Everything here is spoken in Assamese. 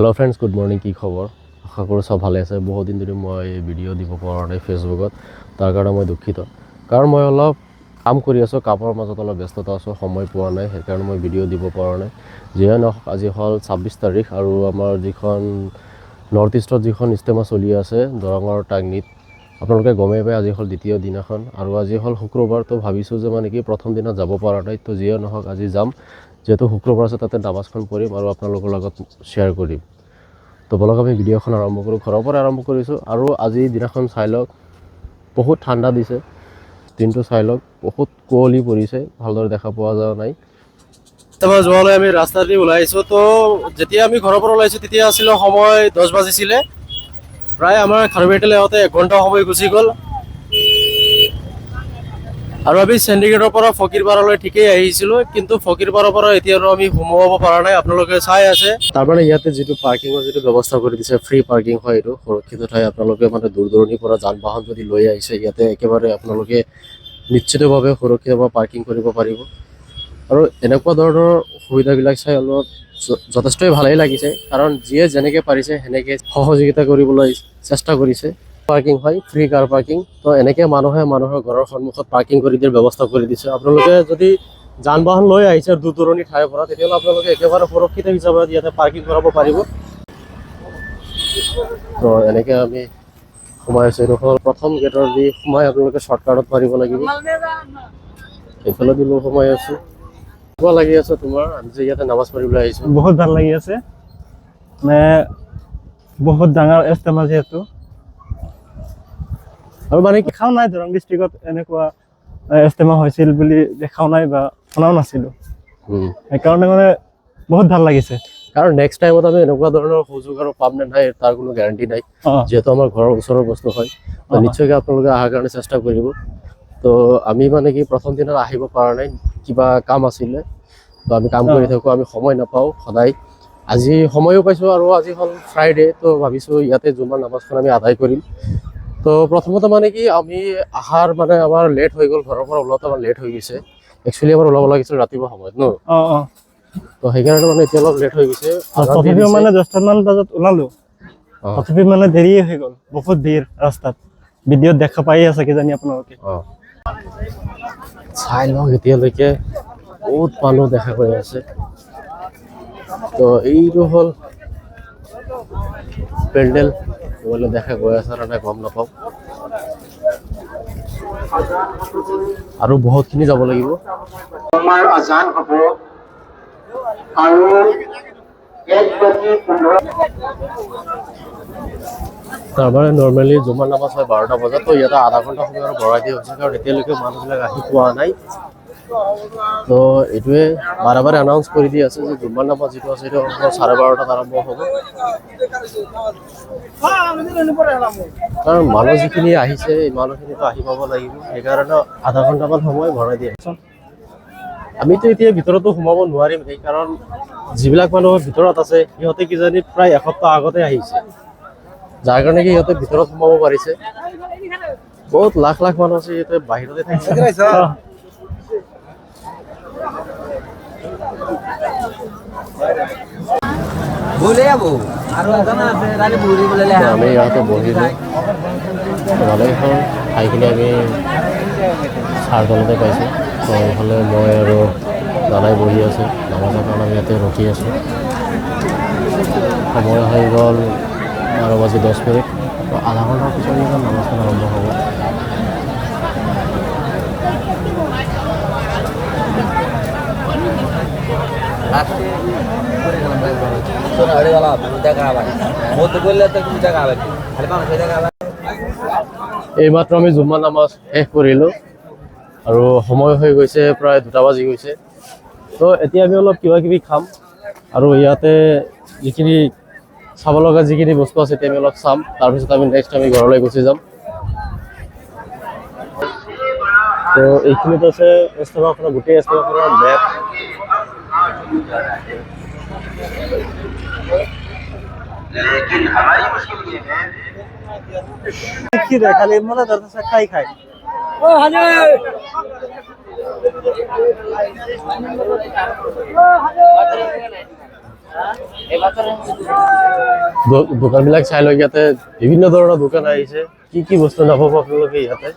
हेलो फ्रेंड्स गुड मर्निंग की खबर आशा करूँ सब भाले আছে बहुत दिन धरि मैं भिडिओ দিব পৰা নাই ফেসবুকত তাৰ কাৰণে মই দুঃখিত কাৰণ মই অলপ কাম কৰি আছো কামৰ মাজত অলপ ব্যস্ততা আছো সময় পোৱা নাই সেই কাৰণে মই ভিডিও দিব পৰা নাই যেন আজি হল 26 তাৰিখ আৰু আমাৰ যিখন নৰ্থ ইষ্টত যিখন ইস্তেমা চলি আছে দৰঙৰ টাংনিত আপোনালোকে গমেই পায় আজি হল দ্বিতীয় দিনাখন আৰু আজি হল শুক্ৰবাৰ তো ভাবিছো যে মানে কি প্ৰথম দিনা যাব পৰা নাই তো যেন নহক আজি যাম যেহেতু শুক্ৰবাৰ আছে তাতে নামাজখন পঢ়িম আৰু আপোনালোকৰ লগত শ্বেয়াৰ কৰিম তো বলক আমি ভিডিঅ'খন আৰম্ভ কৰোঁ ঘৰৰ পৰা আৰম্ভ কৰিছোঁ আৰু আজি দিনাখন চাই লওক বহুত ঠাণ্ডা দিছে দিনটো চাই লওক বহুত কুঁৱলী পৰিছে ভালদৰে দেখা পোৱা যোৱা নাই তাৰপৰা যোৱালৈ আমি ৰাস্তা দি ওলাইছোঁ তো যেতিয়া আমি ঘৰৰ পৰা ওলাইছোঁ তেতিয়া আছিলে সময় 10 বাজিছিলে প্ৰায় আমাৰ খাৰুপেটিয়ালৈ আহোঁতে 1 ঘণ্টা সময় গুচি গ'ল আৰু আমি চেণ্ডিগেটৰ পৰা ফকীৰপাৰালৈ ঠিকেই আহিছিলোঁ কিন্তু ফকীৰপাৰাৰ পৰা এতিয়াও আমি সোমাব পৰা নাই আপোনালোকে চাই আছে তাৰমানে ইয়াতে যিটো পাৰ্কিঙৰ যিটো ব্যৱস্থা কৰি দিছে ফ্ৰী পাৰ্কিং হয় এইটো সুৰক্ষিত ঠাই আপোনালোকে মানে দূৰ দূৰণিৰ পৰা যান বাহন যদি লৈ আহিছে ইয়াতে একেবাৰে আপোনালোকে নিশ্চিতভাৱে সুৰক্ষিতভাৱে পাৰ্কিং কৰিব পাৰিব আৰু এনেকুৱা ধৰণৰ সুবিধাবিলাক চাই অলপ যথেষ্টই ভালেই লাগিছে কাৰণ যিয়ে যেনেকৈ পাৰিছে সেনেকৈ সহযোগিতা কৰিবলৈ চেষ্টা কৰিছে পাৰ্কিং হয় ফ্ৰী কাৰ পাৰ্কিং তো এনেকৈ মানুহৰ ঘৰৰ সন্মুখত পাৰ্কিং কৰি দিয়াৰ ব্যৱস্থা কৰি দিছে আপোনালোকে যদি যান বাহন লৈ আহিছে দূৰ দূৰণি ঠাইৰ পৰা তেতিয়াহ'লে আপোনালোকে একেবাৰে সুৰক্ষিত হিচাপে ইয়াতে পাৰ্কিং কৰাব পাৰিব তো এনেকৈ আমি সোমাই আছোঁ এইটো হ'ল প্ৰথম গেটৰ দি সোমাই আপোনালোকে শ্বৰ্টকাটত মাৰিব লাগিব এইফালে দি মই সোমাই আছোঁ কেনেকুৱা লাগি আছে তোমাৰ আমি যে ইয়াতে নামাজ পঢ়িবলৈ আহিছোঁ বহুত ভাল লাগি আছে মানে বহুত ডাঙৰ ইস্তেমা যিহেতু আৰু মানে কি দেখাও নাই দৰং ডিষ্ট্ৰিক্টত এনেকুৱা ইস্তেমা হৈছিল বুলি দেখাও নাই বা শুনাও নাছিলোঁ সেইকাৰণে মানে বহুত ভাল লাগিছে কাৰণ নেক্সট টাইমত আমি এনেকুৱা ধৰণৰ সুযোগ আৰু পাম নে নাই তাৰ কোনো গেৰাণ্টি নাই যিহেতু আমাৰ ঘৰৰ ওচৰৰ বস্তু হয় তো নিশ্চয়কৈ আপোনালোকে অহাৰ কাৰণে চেষ্টা কৰিব তো আমি মানে কি প্ৰথম দিনত আহিব পৰা নাই কিবা কাম আছিলে তো আমি কাম কৰি থাকোঁ আমি সময় নাপাওঁ সদায় আজি সময়ো পাইছোঁ আৰু আজি হ'ল ফ্ৰাইডে তো ভাবিছোঁ ইয়াতে জুমাৰ নামাজখন আমি আদায় কৰিম তো প্ৰথমতে মানে কি আমি আহাৰ মানে আমাৰ লেট হৈ গ'ল ঘৰৰ পৰা ওলাওঁতে আমাৰ লেট হৈ গৈছে একচুৱেলি আমাৰ ওলাব লাগিছিল ৰাতিপুৱা সময়ত ন তো সেইকাৰণে মানে এতিয়া অলপ লেট হৈ গৈছে তথাপিও মানে 10টামান বজাত ওলালো তথাপি মানে দেৰিয়ে হৈ গ'ল বহুত দেৰি ৰাস্তাত ভিডিঅ'ত দেখা পাই আছে কিজানি আপোনালোকে চাই লওক এতিয়ালৈকে বহুত মানুহ দেখা গৈ আছে তো এইটো হ'ল পেণ্ডেল মোবাইলত দেখা গৈ আছে আৰু নাই গম নাপাওঁ আৰু বহুতখিনি যাব লাগিব আমাৰ আজান হ'ব আৰু 1:15 তাৰমানে নৰ্মেলি জুমাৰ নামাজ হয় 12টা বজাত তো ইয়াতে আধা ঘণ্টা সময় আৰু বঢ়াই দিয়া হৈছে কাৰণ এতিয়ালৈকে মানুহবিলাক আহি পোৱা নাই তো এইটোৱে বাৰে বাৰে এনাউন্স কৰি দি আছে যে জুমাৰ নামাজ যিটো আছে সেইটো 12:30টাত আৰম্ভ হ'ব কাৰণ মানুহ যিখিনি আহিছে এই মানুহখিনিতো আহি পাব লাগিব সেইকাৰণে আধা ঘণ্টামান সময় ভৰাই দিয়ে আমিতো এতিয়া ভিতৰতো সোমাব নোৱাৰিম কাৰণ যিবিলাক মানুহ ভিতৰত আছে সিহঁতে কিজানি প্ৰায় এসপ্তাহ আগতে আহিছে যাৰ কাৰণে কি সিহঁতে ভিতৰত সোমাব পাৰিছে বহুত লাখ লাখ মানুহ আছে ইয়াতে বাহিৰতে থাকিছে আমি ইয়াতে বহিলোঁ ভালেই হ'ল ঠাইখিনি আমি চাৰ তলতে পাইছোঁ তো এইফালে মই আৰু দাদাই বহি আছোঁ নামাজৰ কাৰণে আমি ইয়াতে ৰখি আছোঁ সময় হৈ গ'ল 12:10 তো আধা ঘণ্টাৰ পিছত নামাজখন আৰম্ভ হ'ব এইমাত্ৰ আমি জুম্মা নামাজ শেষ কৰিলোঁ আৰু সময় হৈ গৈছে প্ৰায় 2টা বাজি গৈছে তো এতিয়া আমি অলপ কিবা কিবি খাম আৰু ইয়াতে যিখিনি চাব লগা যিখিনি বস্তু আছে এতিয়া আমি অলপ চাম তাৰপিছত আমি নেক্সট আমি ঘৰলৈ গুচি যাম তো এইখিনিত আছে ইস্তেমাখনৰ গোটেই ইস্তেমাখনৰ মেপ लेकिन हमारी मुश्किल ये है কি ৰে খালি মনে ধৰতেছে খাই দোকানবিলাক চাই লওক, ইয়াতে বিভিন্ন ধৰণৰ দোকান আহিছে, কি কি বস্তু নাপাব আপোনালোকে ইয়াতে।